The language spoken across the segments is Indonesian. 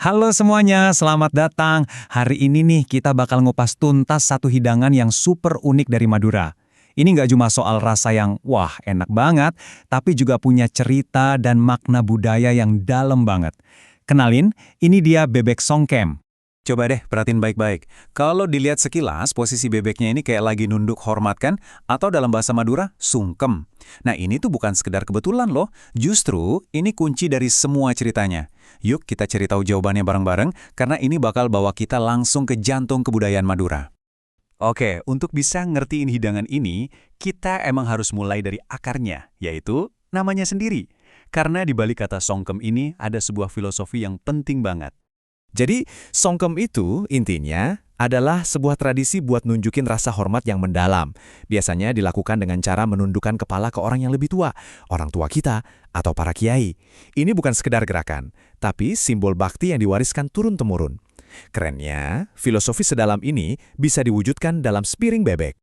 Halo semuanya, selamat datang. Hari ini nih kita bakal ngupas tuntas satu hidangan yang super unik dari Madura. Ini nggak cuma soal rasa yang wah enak banget, tapi juga punya cerita dan makna budaya yang dalam banget. Kenalin, ini dia bebek songkem. Coba deh perhatiin baik-baik. Kalau dilihat sekilas, posisi bebeknya ini kayak lagi nunduk hormat kan? Atau dalam bahasa Madura, sungkem. Nah ini tuh bukan sekedar kebetulan loh, justru ini kunci dari semua ceritanya. Yuk kita cari tahu jawabannya bareng-bareng, karena ini bakal bawa kita langsung ke jantung kebudayaan Madura. Oke, untuk bisa ngertiin hidangan ini, kita emang harus mulai dari akarnya, yaitu namanya sendiri. Karena di balik kata songkem ini ada sebuah filosofi yang penting banget. Jadi, songkem itu intinya adalah sebuah tradisi buat nunjukin rasa hormat yang mendalam. Biasanya dilakukan dengan cara menundukkan kepala ke orang yang lebih tua, orang tua kita, atau para kiai. Ini bukan sekedar gerakan, tapi simbol bakti yang diwariskan turun-temurun. Kerennya, filosofi sedalam ini bisa diwujudkan dalam sepiring bebek.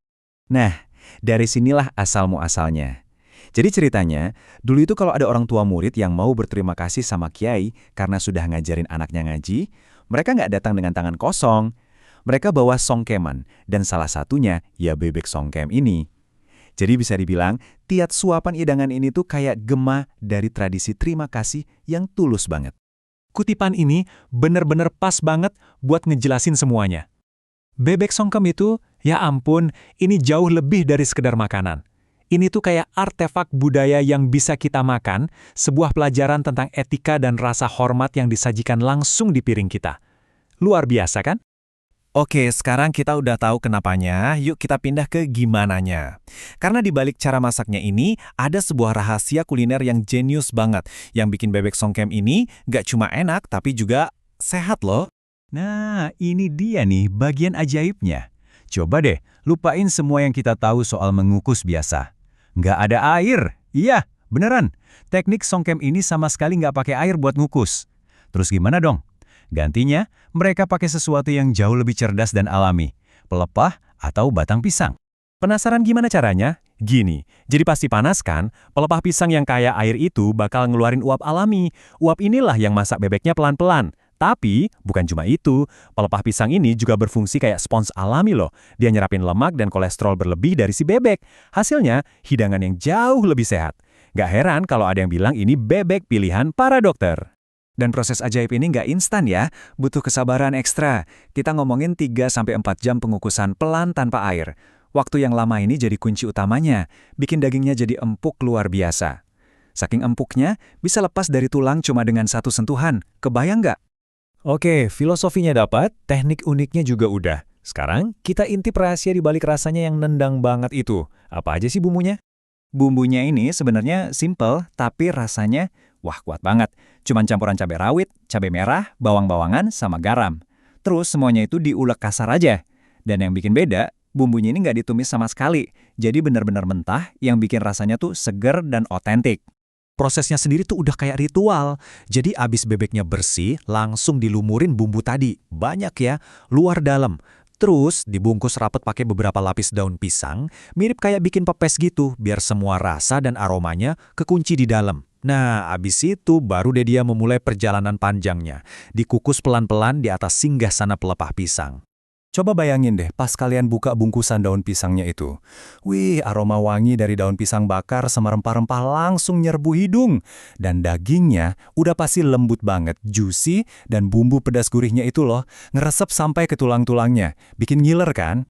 Nah, dari sinilah asal-muasalnya. Jadi ceritanya, dulu itu kalau ada orang tua murid yang mau berterima kasih sama kiai karena sudah ngajarin anaknya ngaji, mereka nggak datang dengan tangan kosong. Mereka bawa songkeman, dan salah satunya ya bebek songkem ini. Jadi bisa dibilang, tiap suapan hidangan ini tuh kayak gema dari tradisi terima kasih yang tulus banget. Kutipan ini bener-bener pas banget buat ngejelasin semuanya. Bebek songkem itu, ya ampun, ini jauh lebih dari sekedar makanan. Ini tuh kayak artefak budaya yang bisa kita makan, sebuah pelajaran tentang etika dan rasa hormat yang disajikan langsung di piring kita. Luar biasa kan? Oke, sekarang kita udah tahu kenapanya, yuk kita pindah ke gimananya. Karena di balik cara masaknya ini, ada sebuah rahasia kuliner yang jenius banget, yang bikin bebek songkem ini nggak cuma enak, tapi juga sehat loh. Nah, ini dia nih bagian ajaibnya. Coba deh, lupain semua yang kita tahu soal mengukus biasa. Nggak ada air. Iya, beneran. Teknik songkem ini sama sekali nggak pakai air buat ngukus. Terus gimana dong? Gantinya, mereka pakai sesuatu yang jauh lebih cerdas dan alami. Pelepah atau batang pisang. Penasaran gimana caranya? Gini, jadi pasti panas kan? Pelepah pisang yang kaya air itu bakal ngeluarin uap alami. Uap inilah yang masak bebeknya pelan-pelan. Tapi, bukan cuma itu, pelepah pisang ini juga berfungsi kayak spons alami loh. Dia nyerapin lemak dan kolesterol berlebih dari si bebek. Hasilnya, hidangan yang jauh lebih sehat. Gak heran kalau ada yang bilang ini bebek pilihan para dokter. Dan proses ajaib ini nggak instan ya, butuh kesabaran ekstra. Kita ngomongin 3-4 jam pengukusan pelan tanpa air. Waktu yang lama ini jadi kunci utamanya, bikin dagingnya jadi empuk luar biasa. Saking empuknya, bisa lepas dari tulang cuma dengan satu sentuhan. Kebayang nggak? Oke, filosofinya dapat, teknik uniknya juga udah. Sekarang, kita intip rahasia di balik rasanya yang nendang banget itu. Apa aja sih bumbunya? Bumbunya ini sebenarnya simple, tapi rasanya, wah kuat banget. Cuman campuran cabai rawit, cabai merah, bawang-bawangan, sama garam. Terus semuanya itu diulek kasar aja. Dan yang bikin beda, bumbunya ini nggak ditumis sama sekali. Jadi benar-benar mentah yang bikin rasanya tuh seger dan otentik. Prosesnya sendiri tuh udah kayak ritual. Jadi abis bebeknya bersih, langsung dilumurin bumbu tadi. Banyak ya, luar dalam. Terus dibungkus rapet pakai beberapa lapis daun pisang, mirip kayak bikin pepes gitu, biar semua rasa dan aromanya kekunci di dalam. Nah, abis itu baru deh dia memulai perjalanan panjangnya. Dikukus pelan-pelan di atas singgasana pelepah pisang. Coba bayangin deh pas kalian buka bungkusan daun pisangnya itu. Wih, aroma wangi dari daun pisang bakar sama rempah-rempah langsung nyerbu hidung. Dan dagingnya udah pasti lembut banget, juicy, dan bumbu pedas gurihnya itu loh, ngeresep sampai ke tulang-tulangnya. Bikin ngiler kan?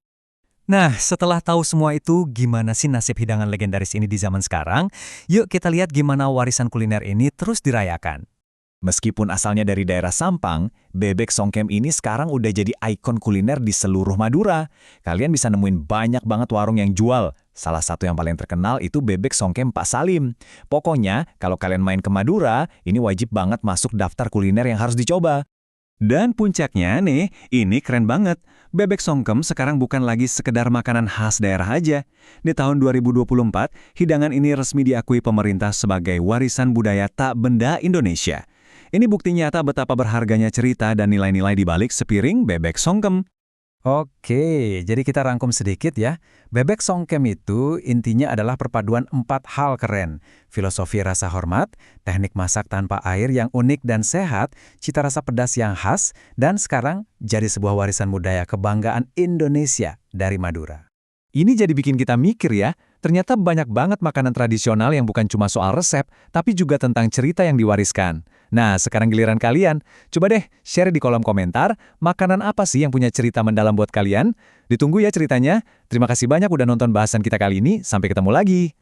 Nah, setelah tahu semua itu, gimana sih nasib hidangan legendaris ini di zaman sekarang? Yuk kita lihat gimana warisan kuliner ini terus dirayakan. Meskipun asalnya dari daerah Sampang, bebek songkem ini sekarang udah jadi ikon kuliner di seluruh Madura. Kalian bisa nemuin banyak banget warung yang jual. Salah satu yang paling terkenal itu bebek songkem Pak Salim. Pokoknya, kalau kalian main ke Madura, ini wajib banget masuk daftar kuliner yang harus dicoba. Dan puncaknya nih, ini keren banget. Bebek songkem sekarang bukan lagi sekedar makanan khas daerah aja. Di tahun 2024, hidangan ini resmi diakui pemerintah sebagai warisan budaya tak benda Indonesia. Ini bukti nyata betapa berharganya cerita dan nilai-nilai di balik sepiring bebek songkem. Oke, jadi kita rangkum sedikit ya. Bebek songkem itu intinya adalah perpaduan 4 hal keren. Filosofi rasa hormat, teknik masak tanpa air yang unik dan sehat, cita rasa pedas yang khas, dan sekarang jadi sebuah warisan budaya kebanggaan Indonesia dari Madura. Ini jadi bikin kita mikir ya, ternyata banyak banget makanan tradisional yang bukan cuma soal resep, tapi juga tentang cerita yang diwariskan. Nah, sekarang giliran kalian. Coba deh share di kolom komentar, makanan apa sih yang punya cerita mendalam buat kalian? Ditunggu ya ceritanya. Terima kasih banyak udah nonton bahasan kita kali ini, sampai ketemu lagi.